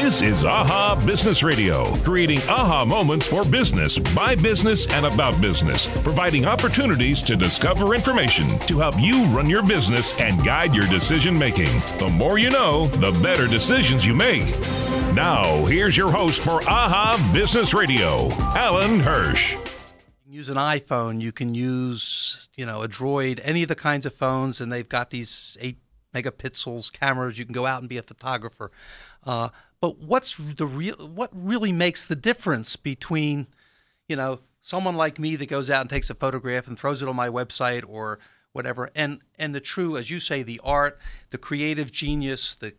This is AHA Business Radio, creating aha moments for business, by business, and about business, providing opportunities to discover information to help you run your business and guide your decision making. The more you know, the better decisions you make. Now, here's your host for AHA Business Radio, Alan Hirsch. You can use an iPhone, you can use, a Droid, any of the kinds of phones, and they've got these 8 megapixels cameras. You can go out and be a photographer. But what really makes the difference between, someone like me that goes out and takes a photograph and throws it on my website or whatever, and the true, as you say, the art, the creative genius, the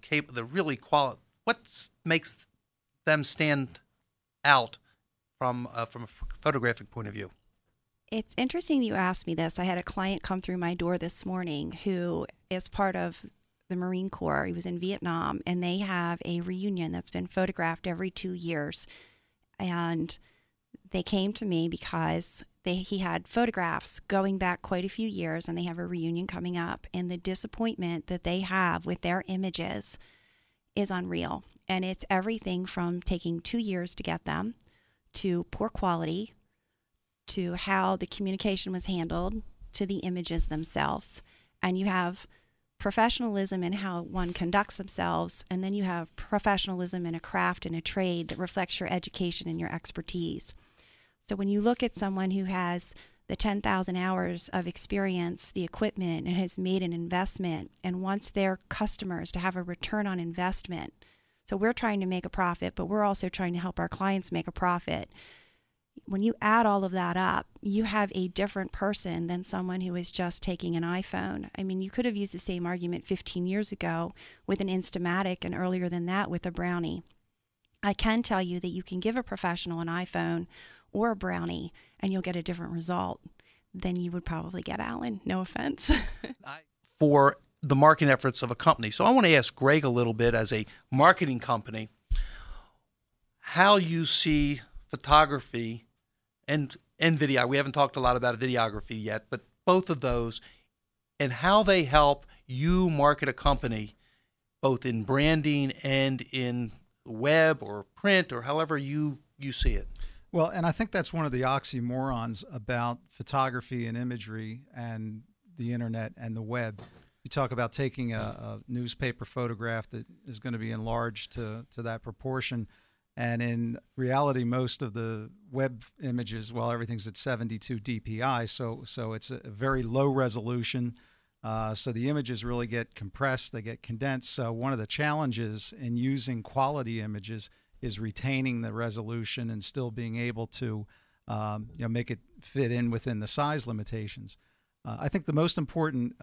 really quality. What makes them stand out from a photographic point of view? It's interesting you asked me this. I had a client come through my door this morning who is part of the Marine Corps. He was in Vietnam, and they have a reunion that's been photographed every 2 years. And they came to me because he had photographs going back quite a few years, and they have a reunion coming up. And the disappointment that they have with their images is unreal. And it's everything from taking 2 years to get them, to poor quality, to how the communication was handled, to the images themselves. And you have professionalism in how one conducts themselves, and then you have professionalism in a craft and a trade that reflects your education and your expertise. So when you look at someone who has the 10,000 hours of experience, the equipment, and has made an investment and wants their customers to have a return on investment. So we're trying to make a profit, but we're also trying to help our clients make a profit. When you add all of that up, you have a different person than someone who is just taking an iPhone. I mean, you could have used the same argument 15 years ago with an Instamatic and earlier than that with a Brownie. I can tell you that you can give a professional an iPhone or a Brownie and you'll get a different result than you would probably get, Alan. No offense. For the marketing efforts of a company. So I want to ask Greg a little bit, as a marketing company, how you see photography and video. We haven't talked a lot about videography yet, but both of those, and how they help you market a company, both in branding and in web or print or however you see it. Well, and I think that's one of the oxymorons about photography and imagery and the internet and the web. You talk about taking a newspaper photograph that is going to be enlarged to that proportion. And in reality, most of the web images, well, everything's at 72 dpi, so it's a very low resolution. So the images really get compressed, they get condensed. So one of the challenges in using quality images is retaining the resolution and still being able to make it fit in within the size limitations. I think the most important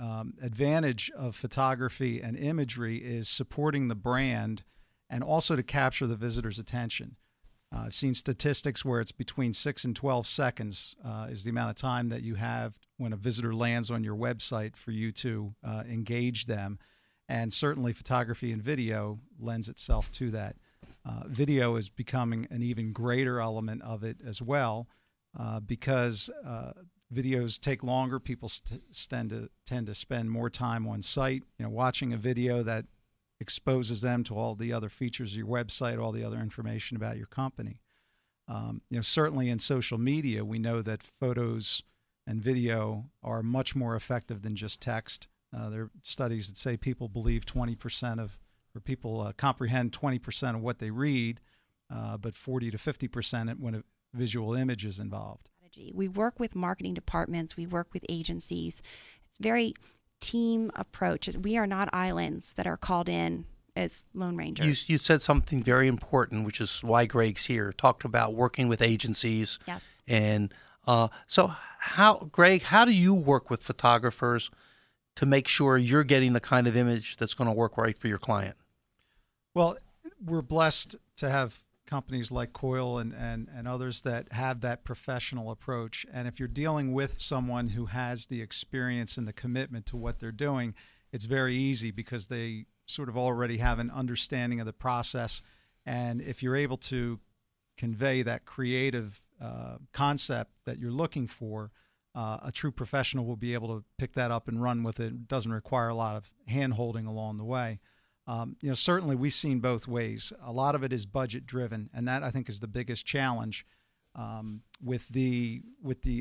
advantage of photography and imagery is supporting the brand and also to capture the visitor's attention. I've seen statistics where it's between 6 and 12 seconds is the amount of time that you have when a visitor lands on your website for you to engage them. And certainly photography and video lends itself to that. Video is becoming an even greater element of it as well because videos take longer. People tend to spend more time on site, watching a video that exposes them to all the other features of your website, all the other information about your company. Certainly in social media, we know that photos and video are much more effective than just text. There are studies that say people believe 20% people comprehend 20% of what they read, but 40 to 50% when a visual image is involved. We work with marketing departments, we work with agencies. It's very team approach. We are not islands that are called in as Lone Rangers. You said something very important, which is why Greg's here. Talked about working with agencies. Yes. And so Greg, how do you work with photographers to make sure you're getting the kind of image that's going to work right for your client? Well, we're blessed to have companies like Coil and others that have that professional approach. And if you're dealing with someone who has the experience and the commitment to what they're doing, it's very easy because they sort of already have an understanding of the process. And if you're able to convey that creative concept that you're looking for, a true professional will be able to pick that up and run with it. It doesn't require a lot of hand-holding along the way. Certainly we've seen both ways. A lot of it is budget driven, and that I think is the biggest challenge. With the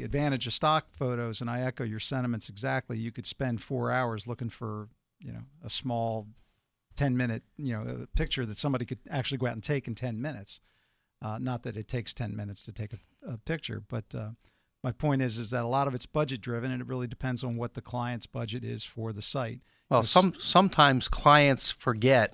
advantage of stock photos, and I echo your sentiments exactly. You could spend 4 hours looking for a small 10-minute a picture that somebody could actually go out and take in 10 minutes. Not that it takes 10 minutes to take a picture, but my point is that a lot of it's budget driven, and it really depends on what the client's budget is for the site. Well, sometimes clients forget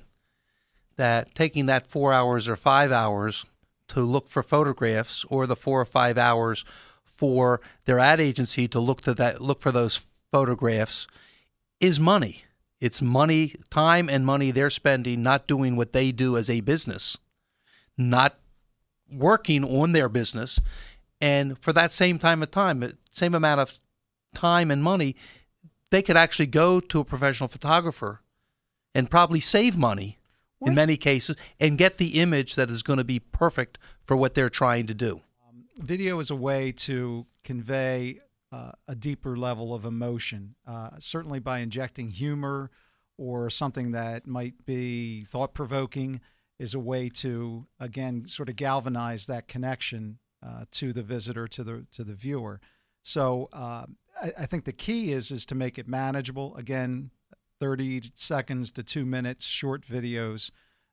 that taking that 4 hours or 5 hours to look for photographs, or the 4 or 5 hours for their ad agency to look for those photographs, is money. It's money, time and money they're spending not doing what they do as a business, not working on their business. And for that same amount of time and money, they could actually go to a professional photographer and probably save money in many cases and get the image that is going to be perfect for what they're trying to do. Video is a way to convey a deeper level of emotion, certainly by injecting humor or something that might be thought-provoking is a way to, again, sort of galvanize that connection to the visitor, to the viewer. So I think the key is to make it manageable. Again, 30 seconds to 2 minutes, short videos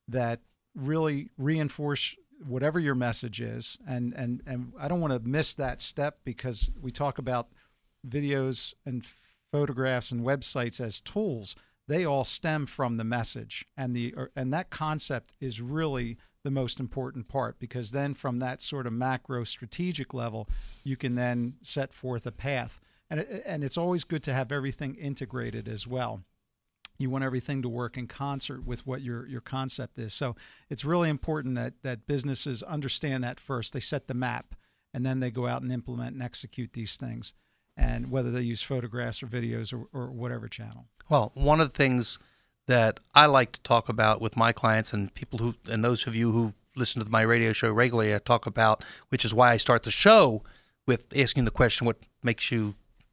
that really reinforce whatever your message is. And I don't want to miss that step, because we talk about videos and photographs and websites as tools. They all stem from the message, and that concept is really the most important part, because then from that sort of macro strategic level, you can then set forth a path. And it's always good to have everything integrated as well. You want everything to work in concert with what your concept is. So it's really important that businesses understand that first. They set the map, and then they go out and implement and execute these things, and whether they use photographs or videos or whatever channel. Well, one of the things that I like to talk about with my clients and people and those of you who listen to my radio show regularly, I talk about, which is why I start the show with asking the question, what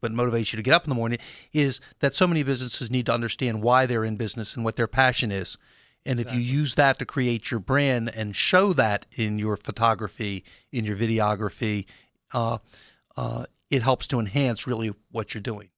motivates you to get up in the morning, is that so many businesses need to understand why they're in business and what their passion is. And Exactly. If you use that to create your brand and show that in your photography, in your videography, it helps to enhance really what you're doing.